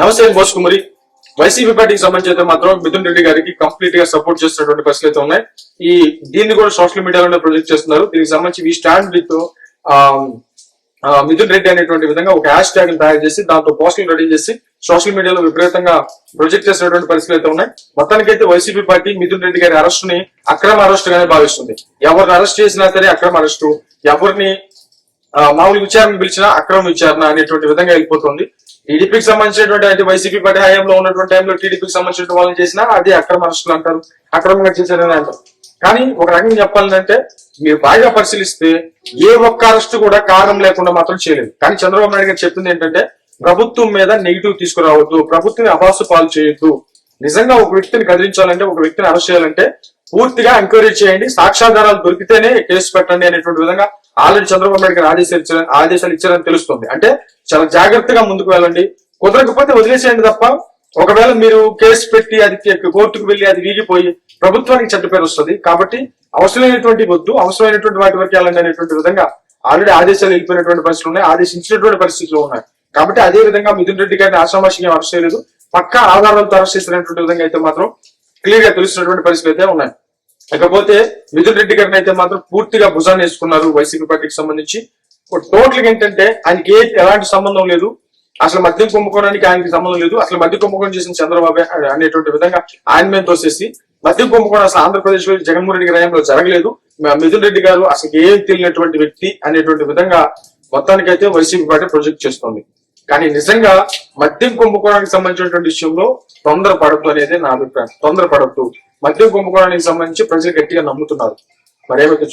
నమస్తే బోసుకుమరి. వైసీపీ పార్టీకి సంబంధించి అయితే మాత్రం మిథున్ రెడ్డి గారికి కంప్లీట్ గా సపోర్ట్ చేస్తున్నటువంటి పరిస్థితులు అయితే ఉన్నాయి. దీన్ని కూడా సోషల్ మీడియాలోనే ప్రొజెక్ట్ చేస్తున్నారు. దీనికి సంబంధించి we stand with Mithun Reddy అనేటువంటి విధంగా ఒక హ్యాష్ ట్యాగ్ తయారు చేసి దాంతో పోస్టులు రెడీ చేసి సోషల్ మీడియాలో విపరీతంగా ప్రొజెక్ట్ చేసినటువంటి పరిస్థితులు అయితే ఉన్నాయి. మొత్తానికైతే వైసీపీ పార్టీ మిథున్ రెడ్డి గారి అరెస్ట్ ని అక్రమ అరెస్ట్ గానే భావిస్తుంది. ఎవరిని అరెస్ట్ చేసినా సరే అక్రమ అరెస్టు, ఎవరిని మామూలు విచారణ పిలిచినా అక్రమ విచారణ అనేటువంటి విధంగా వెళ్ళిపోతుంది. టీడీపీకి సంబంధించినటువంటి అంటే వైసీపీ పార్టీ హయాంలో ఉన్నటువంటి టైంలో టీడీపీకి సంబంధించిన వాళ్ళని చేసినా అదే అక్రమ అరెస్టులు అంటారు, అక్రమంగా చేశారని అంటారు. కానీ ఒక రకంగా చెప్పాలంటే మీరు బాగా పరిశీలిస్తే ఏ ఒక్క అరెస్టు కూడా కారణం లేకుండా మాత్రం చేయలేదు. కానీ చంద్రబాబు నాయుడు గారు చెప్పింది ఏంటంటే ప్రభుత్వం మీద నెగిటివ్ తీసుకురావద్దు, ప్రభుత్వం అభాసు పాలు చేయొద్దు. నిజంగా ఒక వ్యక్తిని కదిలించాలంటే, ఒక వ్యక్తిని అరెస్ట్ చేయాలంటే పూర్తిగా ఎంక్వైరీ చేయండి, సాక్ష్యాధారాలు దొరికితేనే కేసు పెట్టండి అనేటువంటి విధంగా ఆల్రెడీ చంద్రబాబు నాయుడు గారు ఆదేశాలు ఇచ్చారని తెలుస్తుంది. అంటే చాలా జాగ్రత్తగా ముందుకు వెళ్ళండి, కుదరకపోతే వదిలేసేయండి తప్ప ఒకవేళ మీరు కేసు పెట్టి అది కోర్టుకు వెళ్లి అది వీగిపోయి ప్రభుత్వానికి చెడ్డ పేరు వస్తుంది. కాబట్టి అవసరమైనటువంటి వద్దు, అవసరమైనటువంటి వాటి వరకు వెళ్ళండి అనేటువంటి విధంగా ఆల్రెడీ ఆదేశాలు వెళ్ళిపోయినటువంటి పరిస్థితులు ఉన్నాయి, ఆదేశించినటువంటి పరిస్థితులు ఉన్నాయి. కాబట్టి అదే విధంగా మిథున్ రెడ్డి గారిని ఆశామాషిగా అరెస్ట్ చేయలేదు, పక్కా ఆధారాలతో అరెస్ట్ చేసినటువంటి విధంగా అయితే మాత్రం క్లియర్ గా తెలుస్తున్నటువంటి పరిస్థితులు అయితే ఉన్నాయి. ఇకపోతే మిథున్ రెడ్డి గారిని అయితే మాత్రం పూర్తిగా భుజాన్ని వేసుకున్నారు వైసీపీ పార్టీకి సంబంధించి. టోటల్ ఏంటంటే ఆయనకి ఎలాంటి సంబంధం లేదు, అసలు మద్యం కుంభకోణానికి ఆయనకి సంబంధం లేదు, అసలు మద్యం కుంభకోణం చేసిన చంద్రబాబు అనేటువంటి విధంగా ఆయన మీద తోసేసి మద్యం కుంభకోణం అసలు ఆంధ్రప్రదేశ్ లో జగన్మోహన్ రెడ్డి గారి జరగలేదు, మిథున్ రెడ్డి గారు అసలు ఏం తెలియనటువంటి వ్యక్తి అనేటువంటి విధంగా మొత్తానికైతే వైసీపీ పార్టీ ప్రొజెక్ట్ చేస్తుంది. కానీ నిజంగా మద్యం కుంభకోణానికి సంబంధించినటువంటి విషయంలో తొందరపడద్దు అనేది నా అభిప్రాయం. తొందరపడద్దు. మద్యం కుంభకోణానికి సంబంధించి ప్రజలు గట్టిగా నమ్ముతున్నారు. మరేమైతే